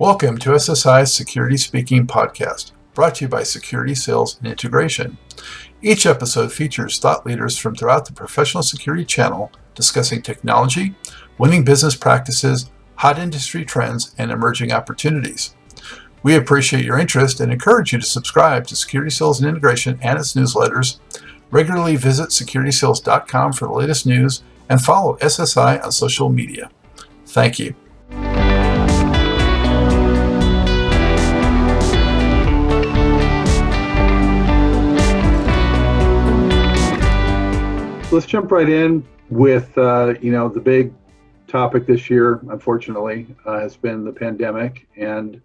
Welcome to SSI's Security Speaking podcast, brought to you by Security Sales and Integration. Each episode features thought leaders from throughout the professional security channel discussing technology, winning business practices, hot industry trends, and emerging opportunities. We appreciate your interest and encourage you to subscribe to Security Sales and Integration and its newsletters. Regularly visit securitysales.com for the latest news and follow SSI on social media. Thank you. Let's jump right in with, the big topic this year, unfortunately, has been the pandemic. And,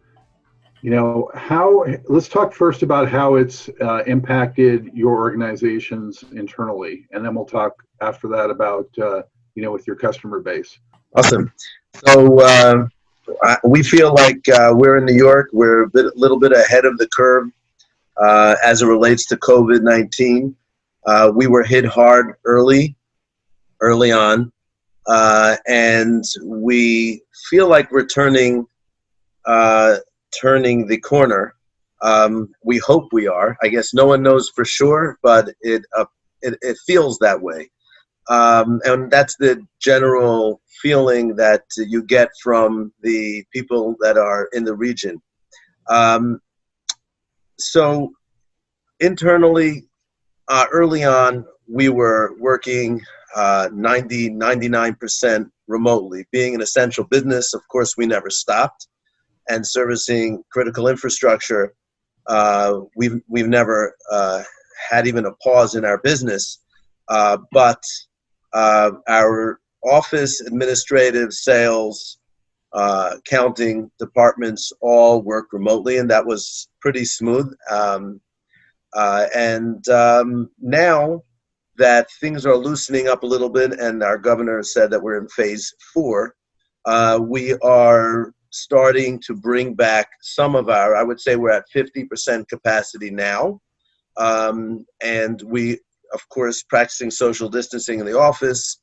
let's talk first about how it's impacted your organizations internally. And then we'll talk after that about, with your customer base. Awesome. So we feel like we're in New York. We're a little bit ahead of the curve as it relates to COVID-19. We were hit hard early on, and we feel like we're turning the corner. We hope we are. I guess no one knows for sure, but it feels that way, and that's the general feeling that you get from the people that are in the region. So internally. Early on, we were working 99% remotely. Being an essential business, of course, we never stopped. And servicing critical infrastructure, we've never had even a pause in our business. But our office, administrative, sales, accounting departments all work remotely, and that was pretty smooth. Now that things are loosening up a little bit and our governor said that we're in phase 4, we are starting to bring back some of I would say we're at 50% capacity now. And we, of course, practicing social distancing in the office,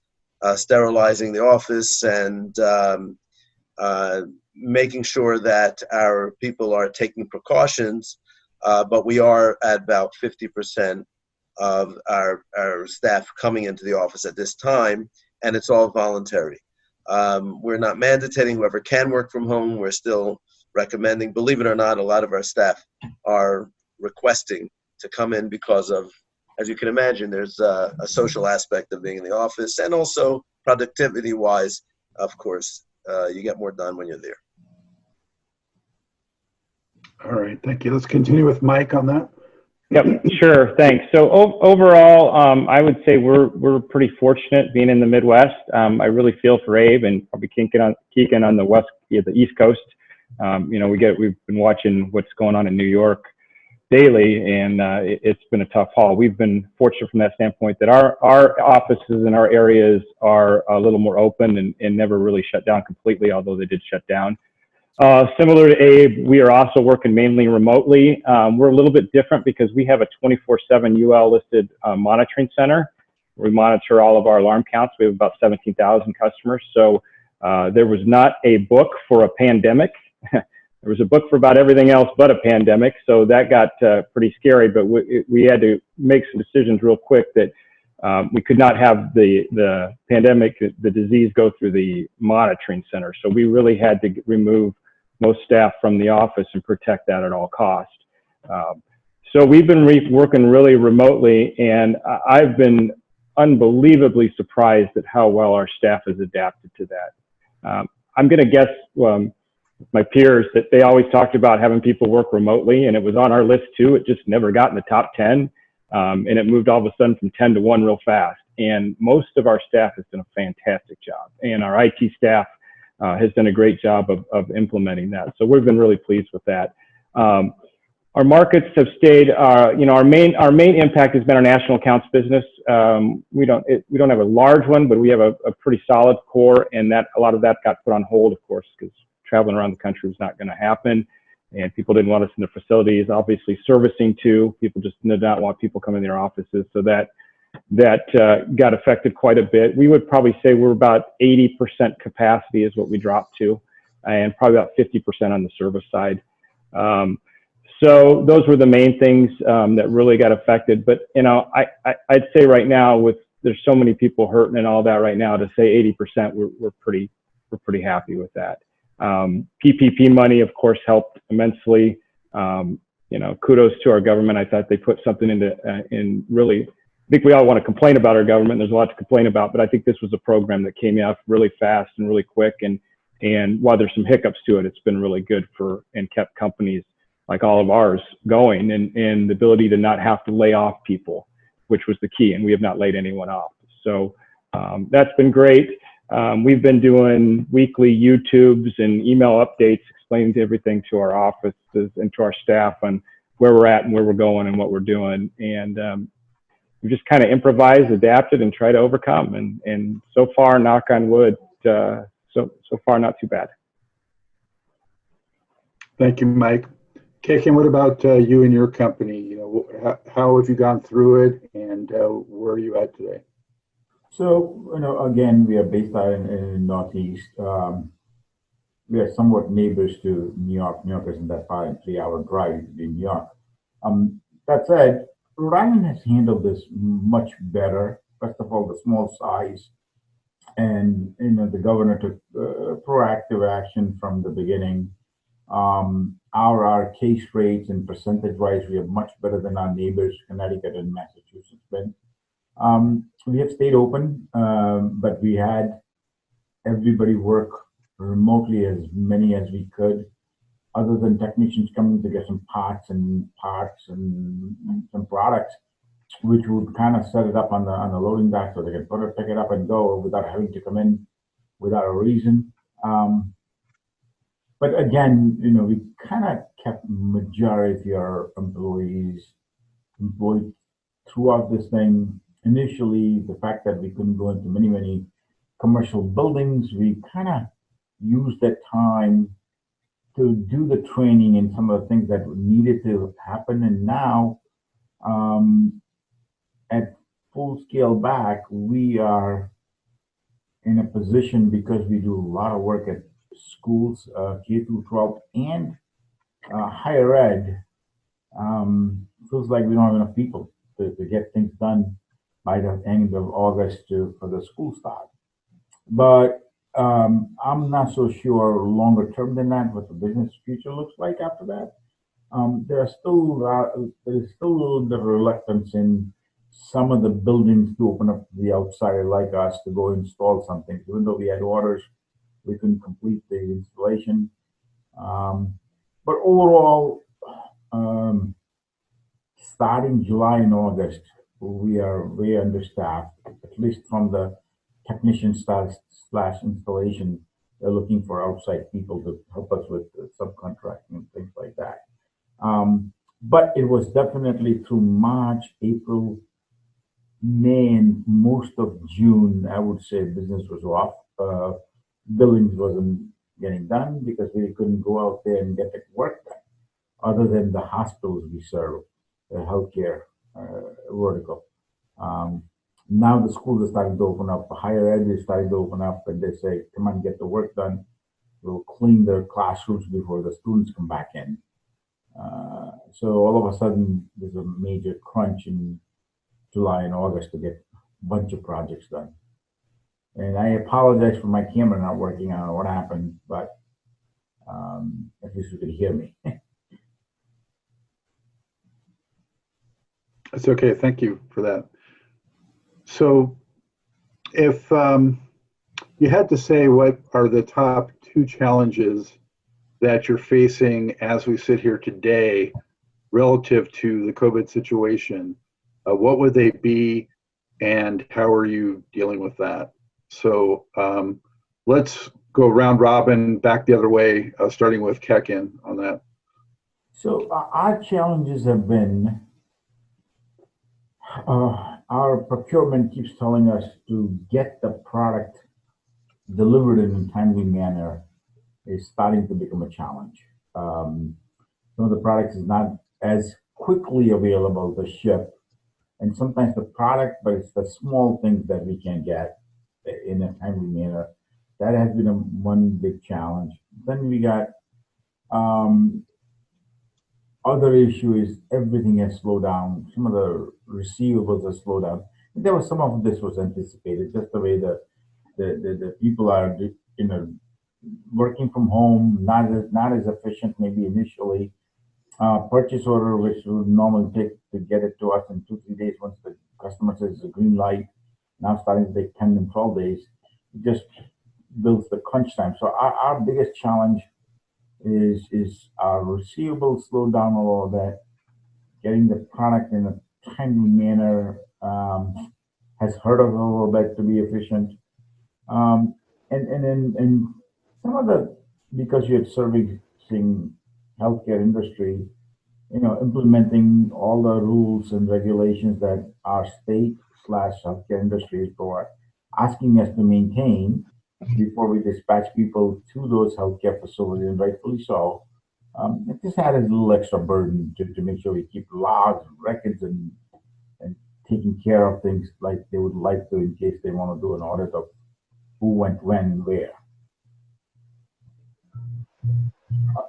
sterilizing the office, and making sure that our people are taking precautions. But we are at about 50% of our staff coming into the office at this time, and it's all voluntary. We're not mandating whoever can work from home. We're still recommending. Believe it or not, a lot of our staff are requesting to come in because of, as you can imagine, there's a social aspect of being in the office, and also productivity-wise, of course, you get more done when you're there. All right, thank you. Let's continue with Mike on that. Yep, sure, thanks. So overall, I would say we're pretty fortunate being in the Midwest. I really feel for Abe and probably Keegan on the East Coast. We've been watching what's going on in New York daily, and it's been a tough haul. We've been fortunate from that standpoint that our offices and our areas are a little more open and never really shut down completely, although they did shut down. Similar to Abe, we are also working mainly remotely. We're a little bit different because we have a 24/7 UL listed monitoring center. We monitor all of our alarm counts. We have about 17,000 customers. So there was not a book for a pandemic. There was a book for about everything else but a pandemic. So that got pretty scary, but we had to make some decisions real quick that we could not have the pandemic, the disease go through the monitoring center. So we really had to remove most staff from the office and protect that at all costs. So we've been working really remotely, and I've been unbelievably surprised at how well our staff has adapted to that. I'm going to guess my peers that they always talked about having people work remotely, and it was on our list too. It just never got in the top 10, and it moved all of a sudden from 10 to 1 real fast. And most of our staff has done a fantastic job, and our IT staff has done a great job of implementing that. So we've been really pleased with that. Our markets have stayed, our main impact has been our national accounts business. We don't have a large one, but we have a pretty solid core, and that a lot of that got put on hold, of course, because traveling around the country was not going to happen, and people didn't want us in their facilities. Obviously, servicing too, people just did not want people coming in their offices, so that got affected quite a bit. We would probably say we're about 80% capacity is what we dropped to. and probably about 50% on the service side. So those were the main things that really got affected. But I'd say right now, there's so many people hurting and all that right now, to say 80%, we're pretty happy with that. PPP money, of course, helped immensely. Kudos to our government. I thought they put something in really. I think we all want to complain about our government. There's a lot to complain about, but I think this was a program that came out really fast and really quick. And while there's some hiccups to it, it's been really good and kept companies like all of ours going, and the ability to not have to lay off people, which was the key. And we have not laid anyone off. So that's been great. We've been doing weekly YouTubes and email updates explaining everything to our offices and to our staff on where we're at and where we're going and what we're doing. And we just kind of improvised, adapted, and try to overcome. And so far, knock on wood, so far not too bad. Thank you, Mike. Kekin, what about you and your company? How have you gone through it, and where are you at today? So, again, we are based out in Northeast. We are somewhat neighbors to New York. New York isn't that far, a 3-hour drive in New York. That said, Rhode Island has handled this much better. First of all, the small size, and the governor took proactive action from the beginning. Our case rates and percentage-wise, we are much better than our neighbors, Connecticut and Massachusetts, been. We have stayed open, but we had everybody work remotely, as many as we could, other than technicians coming to get some parts and some products, which would kind of set it up on the loading dock so they can pick it up and go without having to come in without a reason. But again, we kind of kept majority of our employees employed throughout this thing. Initially, the fact that we couldn't go into many commercial buildings, we kind of used that time to do the training and some of the things that needed to happen. And now, at full scale back, we are in a position, because we do a lot of work at schools, K through 12 and higher ed. Feels like we don't have enough people to get things done by the end of August for the school start. But I'm not so sure longer term than that what the business future looks like after that. There's still a little bit of reluctance in some of the buildings to open up to the outsider like us to go install something. Even though we had orders, we couldn't complete the installation. But overall, starting July and August, we are way understaffed, at least from the technician / installation. They're looking for outside people to help us with subcontracting and things like that. But it was definitely through March, April, May, and most of June, I would say business was off. Billings wasn't getting done because we couldn't go out there and get the work done, other than the hospitals we serve, the healthcare vertical. Now the schools are starting to open up. Higher ed is starting to open up, and they say, come on, get the work done. We'll clean their classrooms before the students come back in. So all of a sudden, there's a major crunch in July and August to get a bunch of projects done. And I apologize for my camera not working. I don't know what happened, but at least you could hear me. That's okay. Thank you for that. So if you had to say what are the top 2 challenges that you're facing as we sit here today relative to the COVID situation, what would they be, and how are you dealing with that? So let's go round robin, back the other way, starting with Kekin on that. So our challenges have been, our procurement keeps telling us to get the product delivered in a timely manner is starting to become a challenge. Some of the products is not as quickly available to ship, and sometimes the product, but it's the small things that we can get in a timely manner. That has been one big challenge. Then we got um, other issue is everything has slowed down. Some of the receivables have slowed down. There was some of this was anticipated, just the way the people are, working from home, not as efficient maybe initially. Purchase order, which would normally take to get it to us in 2 3 days once the customer says a green light, now starting to take 10 and 12 days. It just builds the crunch time. So our biggest challenge is our receivables slow down a little bit, getting the product in a timely manner has hurt us a little bit to be efficient. Um, and some of the, because you're servicing healthcare industry, implementing all the rules and regulations that our state slash healthcare industry is asking us to maintain before we dispatch people to those healthcare facilities, and rightfully so. It just added a little extra burden to make sure we keep logs and records and taking care of things like they would like to in case they want to do an audit of who went when and where.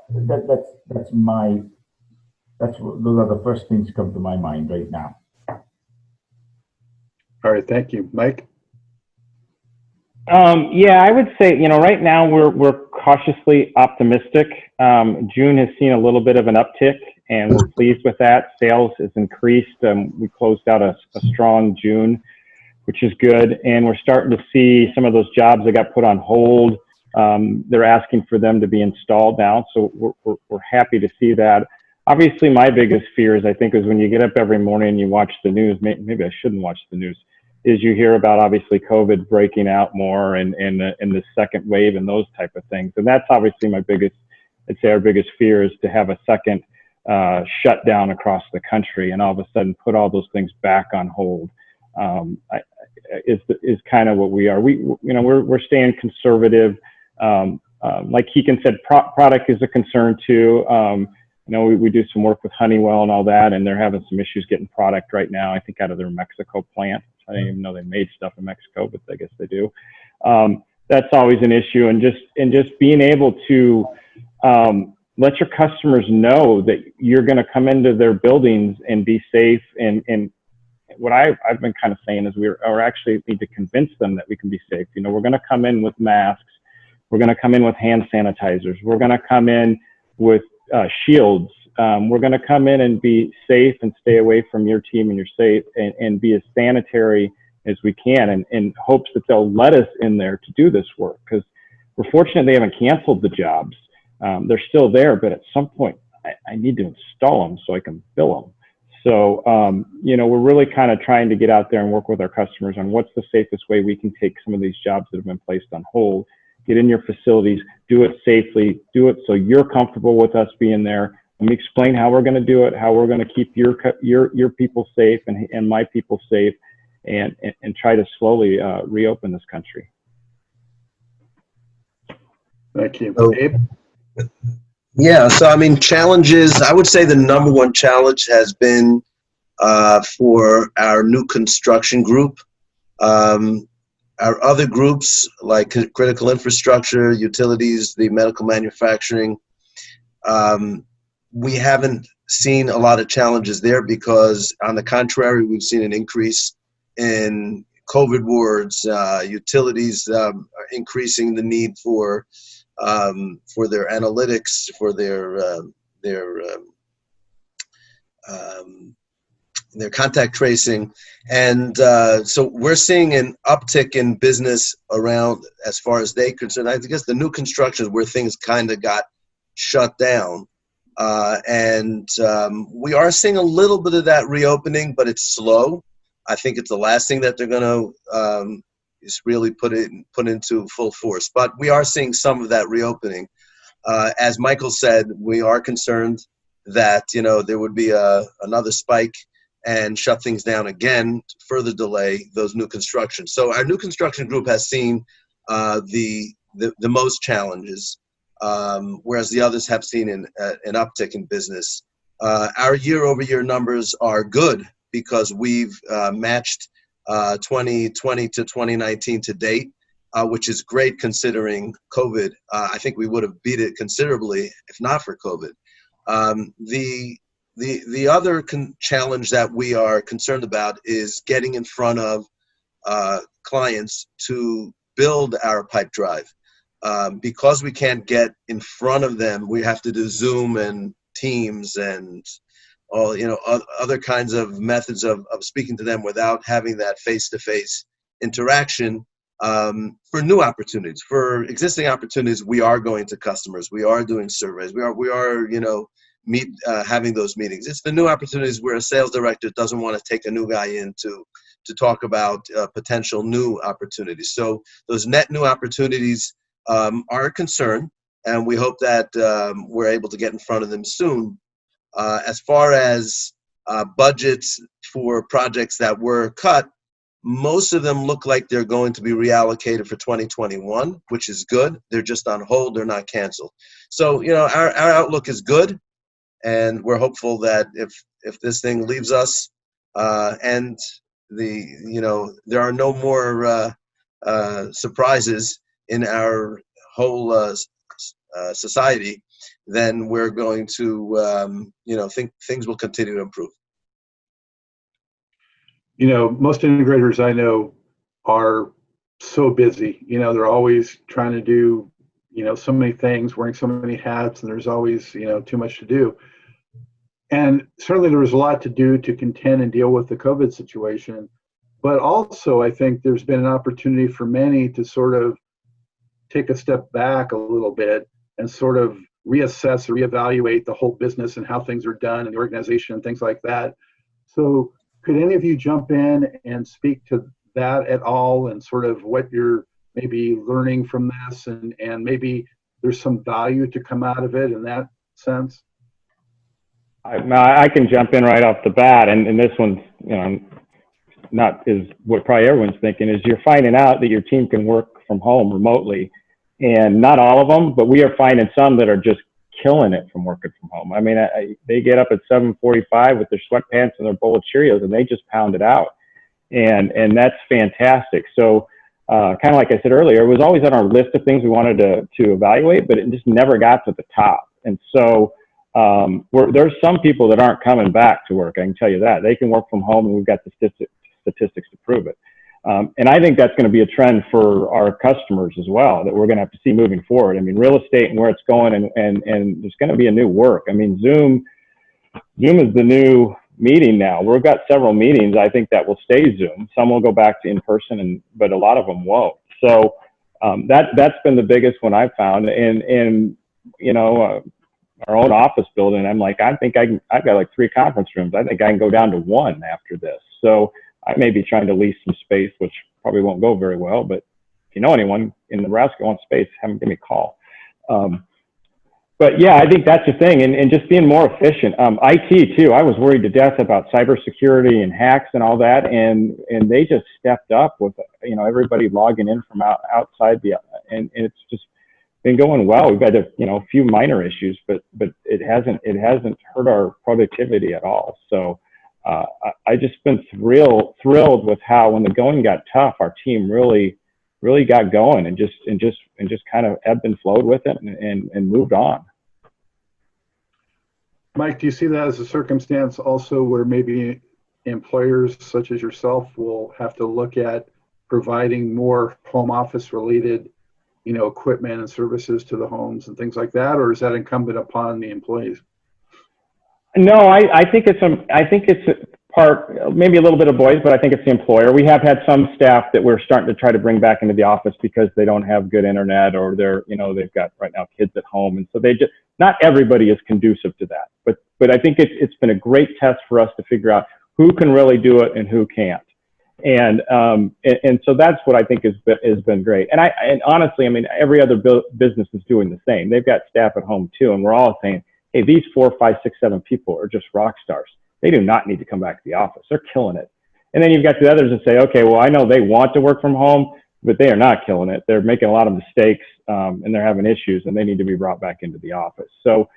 That's my those are the first things come to my mind right now. All right, thank you. Mike? Yeah, I would say, right now we're cautiously optimistic. June has seen a little bit of an uptick, and we're pleased with that. Sales has increased. We closed out a strong June, which is good. And we're starting to see some of those jobs that got put on hold. They're asking for them to be installed now. So we're happy to see that. Obviously, my biggest fear is, I think, is when you get up every morning and you watch the news, maybe I shouldn't watch the news, is you hear about obviously COVID breaking out more and the second wave and those type of things. And that's obviously I'd say our biggest fear is to have a second shutdown across the country and all of a sudden put all those things back on hold. Is kind of what we are. We're staying conservative. Like Keegan said, product is a concern too. We do some work with Honeywell and all that, and they're having some issues getting product right now, I think out of their Mexico plant. I didn't even know they made stuff in Mexico, but I guess they do. That's always an issue. And just being able to let your customers know that you're going to come into their buildings and be safe. And what I've been kind of saying is we actually need to convince them that we can be safe. We're going to come in with masks. We're going to come in with hand sanitizers. We're going to come in with shields. We're going to come in and be safe and stay away from your team and you're safe and be as sanitary as we can in hopes that they'll let us in there to do this work, because we're fortunate they haven't canceled the jobs. They're still there, but at some point I need to install them so I can bill them. So, we're really kind of trying to get out there and work with our customers on what's the safest way we can take some of these jobs that have been placed on hold, get in your facilities, do it safely, do it so you're comfortable with us being there. Let me explain how we're going to do it, how we're going to keep your people safe and my people safe, and try to slowly reopen this country. Thank you. So, Abe? Yeah, so challenges, I would say the number one challenge has been for our new construction group. Our other groups like critical infrastructure, utilities, the medical manufacturing, we haven't seen a lot of challenges there because, on the contrary, we've seen an increase in COVID wards, utilities increasing the need for their analytics, for their contact tracing. And so we're seeing an uptick in business around, as far as they concerned. I guess the new construction is where things kind of got shut down. And we are seeing a little bit of that reopening, but it's slow. I think it's the last thing that they're going to is really put into full force. But we are seeing some of that reopening. As Michael said, we are concerned that there would be another spike and shut things down again to further delay those new constructions. So our new construction group has seen the most challenges, whereas the others have seen an uptick in business. Our year-over-year numbers are good because we've matched 2020 to 2019 to date. which is great considering COVID. I think we would have beat it considerably if not for COVID. The other challenge that we are concerned about is getting in front of clients to build our pipe drive. Because we can't get in front of them, we have to do Zoom and Teams and all, other kinds of methods of speaking to them without having that face-to-face interaction. For new opportunities, for existing opportunities, we are going to customers. We are doing surveys. We are having those meetings. It's the new opportunities where a sales director doesn't want to take a new guy in to talk about potential new opportunities. So those net new opportunities are a concern, and we hope that we're able to get in front of them soon. As far as budgets for projects that were cut, most of them look like they're going to be reallocated for 2021, which is good. They're just on hold. They're not canceled. So, our outlook is good, and we're hopeful that if this thing leaves us and there are no more surprises in our whole society, then we're going to, think things will continue to improve. Most integrators I know are so busy. They're always trying to do, so many things, wearing so many hats, and there's always, too much to do. And certainly there was a lot to do to contend and deal with the COVID situation. But also, I think there's been an opportunity for many to sort of take a step back a little bit and sort of reassess or reevaluate the whole business and how things are done and the organization and things like that. So could any of you jump in and speak to that at all, and sort of what you're maybe learning from this, and maybe there's some value to come out of it in that sense? I can jump in right off the bat, and this one's, not is what probably everyone's thinking, is you're finding out that your team can work from home remotely, and not all of them, but we are finding some that are just killing it from working from home. I mean, they get up at 7:45 with their sweatpants and their bowl of Cheerios, and they just pound it out, and that's fantastic. So kind of like I said earlier, it was always on our list of things we wanted to evaluate, but it just never got to the top. And so there's some people that aren't coming back to work. I can tell you that. They can work from home, and we've got the statistics to prove it. And I think that's going to be a trend for our customers as well, that we're going to have to see moving forward. I mean, real estate and where it's going, and there's going to be a new work. I mean, Zoom is the new meeting now. We've got several meetings, I think, that will stay Zoom. Some will go back to in person, but a lot of them won't. So that's been the biggest one I've found. And our own office building, I'm like, I've got like 3 conference rooms. I think I can go down to 1 after this. So I may be trying to lease some space, which probably won't go very well, but if you know anyone in Nebraska wants space, have them give me a call. But yeah, I think that's the thing, and just being more efficient. IT too, I was worried to death about cybersecurity and hacks and all that, and they just stepped up with, everybody logging in from outside and it's just been going well. We've had a few minor issues, but it hasn't hurt our productivity at all. So I just been thrilled with how, when the going got tough, our team really got going and just kind of ebbed and flowed with it and moved on. Mike, do you see that as a circumstance also where maybe employers such as yourself will have to look at providing more home office related equipment and services to the homes and things like that, or is that incumbent upon the employees? No, I think it's a part, maybe a little bit of boys, but I think it's the employer. We have had some staff that we're starting to try to bring back into the office because they don't have good internet, or they've got right now kids at home, and so not everybody is conducive to that. But I think it's been a great test for us to figure out who can really do it and who can't. And so that's what I think has been great. And honestly, I mean, every other business is doing the same. They've got staff at home too, and we're all saying, hey, these 4, 5, 6, 7 people are just rock stars. They do not need to come back to the office. They're killing it. And then you've got the others that say, okay, well, I know they want to work from home, but they are not killing it. They're making a lot of mistakes, and they're having issues, and they need to be brought back into the office. So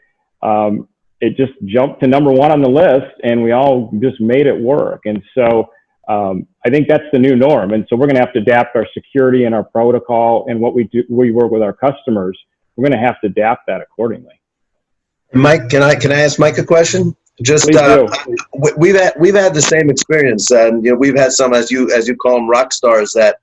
it just jumped to number 1 on the list, and we all just made it work. And so I think that's the new norm. And so we're going to have to adapt our security and our protocol and what we do, we work with our customers. We're going to have to adapt that accordingly. Mike, can I ask Mike a question? Just Please do. we've had the same experience, and we've had some, as you call them, rock stars that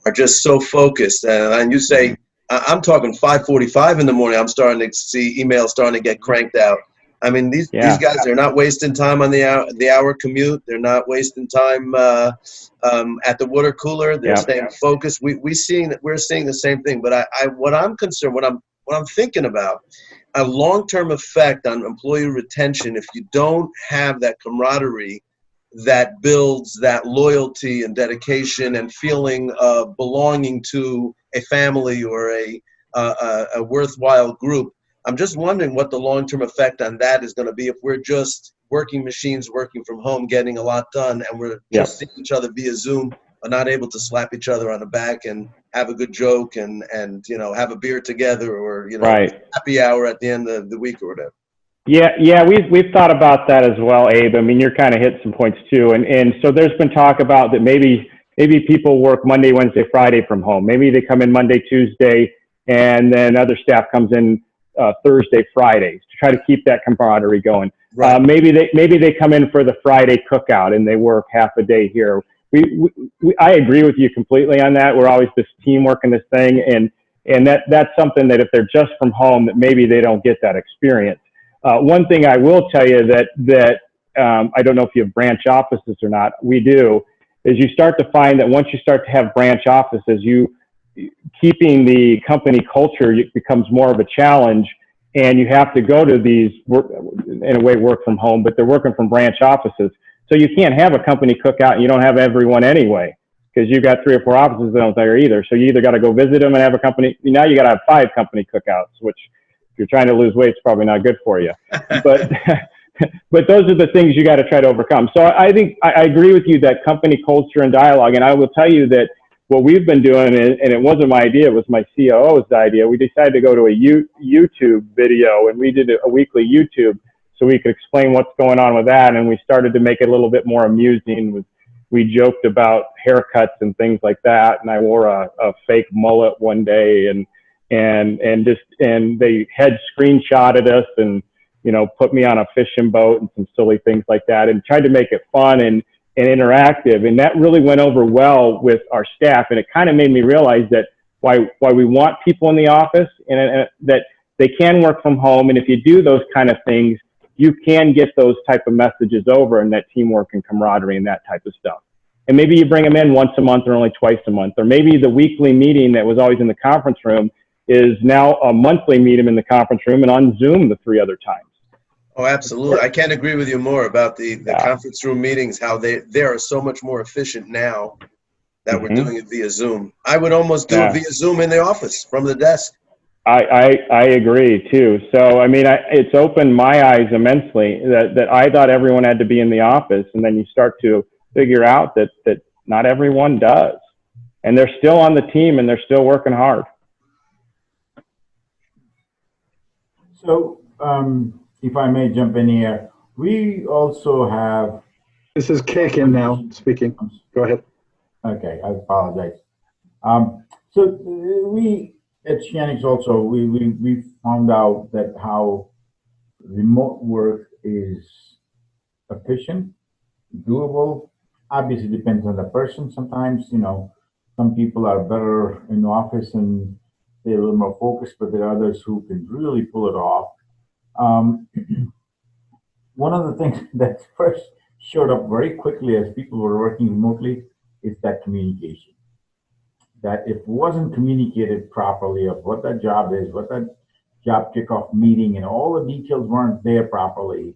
are just so focused. And you say, I'm talking 5:45 in the morning. I'm starting to see emails starting to get cranked out. I mean, these guys are not wasting time on the hour commute. They're not wasting time at the water cooler. They're staying focused. We're seeing the same thing. But what I'm concerned, what I'm thinking about, a long-term effect on employee retention if you don't have that camaraderie that builds that loyalty and dedication and feeling of belonging to a family or a worthwhile group. I'm just wondering what the long-term effect on that is going to be if we're just working machines, working from home, getting a lot done, and we're just seeing each other via Zoom, but not able to slap each other on the back and have a good joke and have a beer together or happy hour at the end of the week or whatever. Yeah, we've thought about that as well, Abe. I mean, you're kind of hitting some points too, and so there's been talk about that maybe people work Monday, Wednesday, Friday from home. Maybe they come in Monday, Tuesday, and then other staff comes in Thursday, Fridays to try to keep that camaraderie going. Right. Maybe they come in for the Friday cookout and they work half a day here. I agree with you completely on that. We're always this teamwork in this thing, and that's something that if they're just from home, that maybe they don't get that experience. One thing I will tell you that I don't know if you have branch offices or not. We do. Is you start to find that once you start to have branch offices, keeping the company culture becomes more of a challenge, and you have to go to these work from home, but they're working from branch offices. So you can't have a company cookout and you don't have everyone anyway, because you've got 3 or 4 offices that aren't there either. So you either got to go visit them and have a company. Now you got to have 5 company cookouts, which if you're trying to lose weight, it's probably not good for you. But but those are the things you got to try to overcome. So I think I agree with you that company culture and dialogue. And I will tell you that what we've been doing, and it wasn't my idea, it was my COO's idea. We decided to go to a YouTube video, and we did a weekly YouTube so we could explain what's going on with that. And we started to make it a little bit more amusing. We joked about haircuts and things like that. And I wore a fake mullet one day, and they had screenshotted us and, put me on a fishing boat and some silly things like that, and tried to make it fun and interactive. And that really went over well with our staff. And it kind of made me realize that why we want people in the office, and that they can work from home. And if you do those kind of things, you can get those type of messages over, and that teamwork and camaraderie and that type of stuff. And maybe you bring them in once a month or only twice a month, or maybe the weekly meeting that was always in the conference room is now a monthly meeting in the conference room and on Zoom the 3 other times. Oh, absolutely. I can't agree with you more about the conference room meetings, how they are so much more efficient now that we're doing it via Zoom. I would almost do it via Zoom in the office from the desk. I agree too. So, I mean, it's opened my eyes immensely that I thought everyone had to be in the office, and then you start to figure out that not everyone does, and they're still on the team and they're still working hard. So, if I may jump in here, we also have. This is Kakin now speaking. Go ahead. Okay, I apologize. So we at Shanix also we found out that how remote work is efficient, doable. Obviously, depends on the person. Sometimes some people are better in the office and they're a little more focused, but there are others who can really pull it off. One of the things that first showed up very quickly as people were working remotely is that communication. That if it wasn't communicated properly of what that job is, what that job kickoff meeting, and all the details weren't there properly,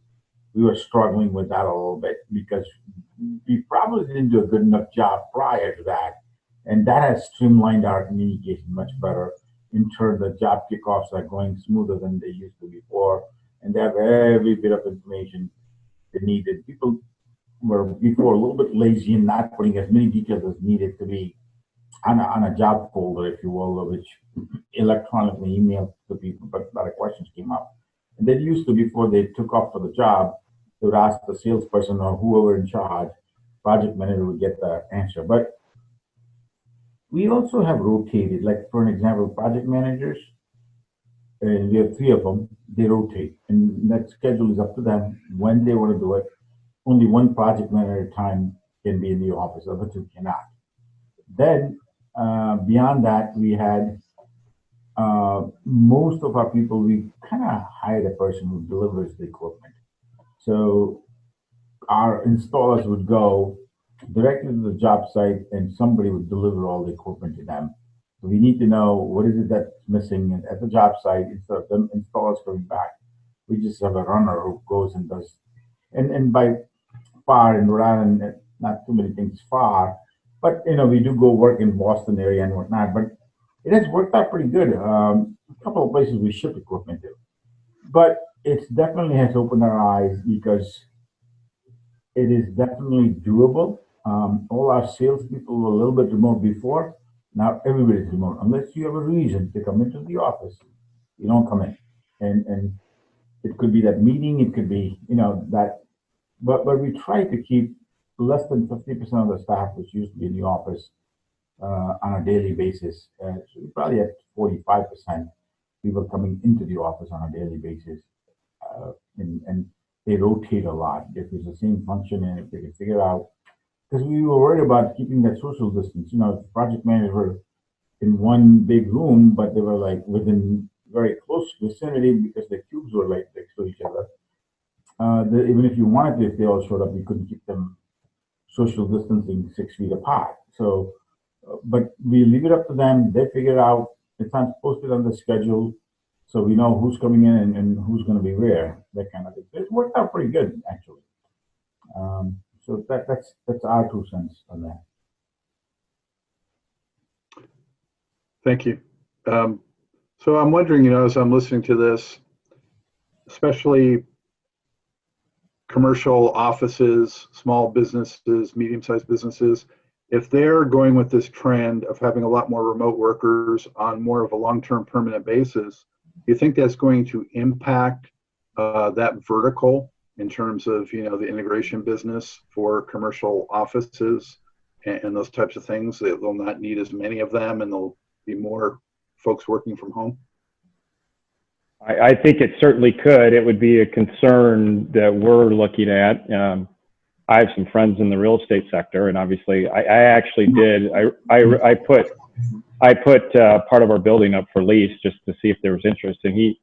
we were struggling with that a little bit because we probably didn't do a good enough job prior to that. And that has streamlined our communication much better. In turn, the job kickoffs are going smoother than they used to before, and they have every bit of information they needed. People were before a little bit lazy in not putting as many details as needed to be on a job folder, if you will, which electronically emailed to people, but a lot of questions came up. And they used to, before they took off for the job, they would ask the salesperson or whoever in charge, project manager would get the answer. But we also have rotated, like for an example, project managers, and we have three of them, they rotate. And that schedule is up to them when they want to do it. Only one project manager at a time can be in the office, the other two cannot. Then beyond that, we had most of our people, we kind of hired a person who delivers the equipment. So our installers would go directly to the job site and somebody would deliver all the equipment to them. So we need to know what is it that's missing at the job site instead of them installers coming back. We just have a runner who goes and does, and by far in Rhode Island, not too many things far, but we do go work in Boston area and whatnot, but it has worked out pretty good. A couple of places we ship equipment to, but it definitely has opened our eyes because it is definitely doable. All our salespeople were a little bit remote before. Now everybody's remote. Unless you have a reason to come into the office, you don't come in. And it could be that meeting, it could be, that. But we try to keep less than 50% of the staff, which used to be in the office, on a daily basis. So we probably have 45% people coming into the office on a daily basis. And they rotate a lot. If it's the same function and if they can figure out, because we were worried about keeping that social distance. The project managers were in one big room, but they were like within very close vicinity because the cubes were like next to each other. Even if you wanted to, if they all showed up, you couldn't keep them social distancing 6 feet apart. So, but we leave it up to them. They figure out. It's not posted on the schedule, so we know who's coming in and who's going to be where. That kind of thing. It's worked out pretty good, actually. So that's our 2 cents on that. Thank you. So I'm wondering, as I'm listening to this, especially commercial offices, small businesses, medium-sized businesses, if they're going with this trend of having a lot more remote workers on more of a long-term permanent basis, do you think that's going to impact that vertical in terms of, the integration business for commercial offices and those types of things? They'll not need as many of them and there'll be more folks working from home? I think it certainly could. It would be a concern that we're looking at. I have some friends in the real estate sector, and obviously, I actually did. I put part of our building up for lease just to see if there was interest, and he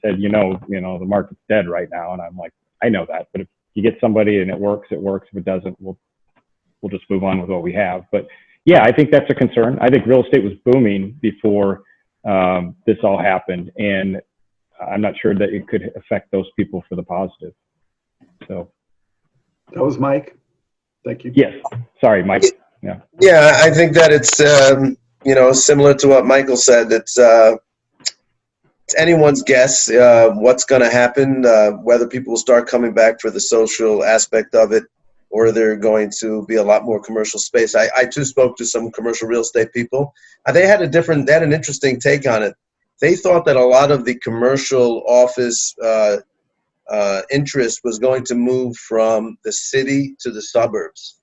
said, the market's dead right now, and I'm like, I know that, but if you get somebody and it works, it works. If it doesn't, we'll just move on with what we have. But yeah, I think that's a concern. I think real estate was booming before this all happened, and I'm not sure that it could affect those people for the positive. So that was Mike. Thank you. Yes. Sorry, Mike. Yeah. Yeah, I think that it's similar to what Michael said. It's anyone's guess what's going to happen, whether people will start coming back for the social aspect of it, or they're going to be a lot more commercial space. I too spoke to some commercial real estate people. They had an interesting take on it. They thought that a lot of the commercial office interest was going to move from the city to the suburbs.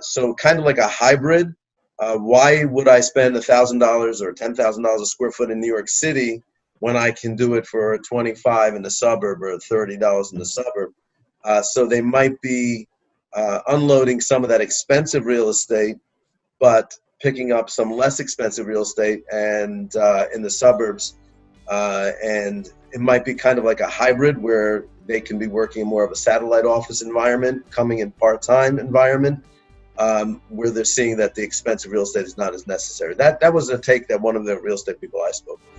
So kind of like a hybrid. Why would I spend $1,000 or $10,000 a square foot in New York City when I can do it for $25 in the suburb or $30 in the suburb? So they might be unloading some of that expensive real estate, but picking up some less expensive real estate and in the suburbs. And it might be kind of like a hybrid where they can be working in more of a satellite office environment, coming in part-time environment, where they're seeing that the expensive real estate is not as necessary. That was a take that one of the real estate people I spoke with.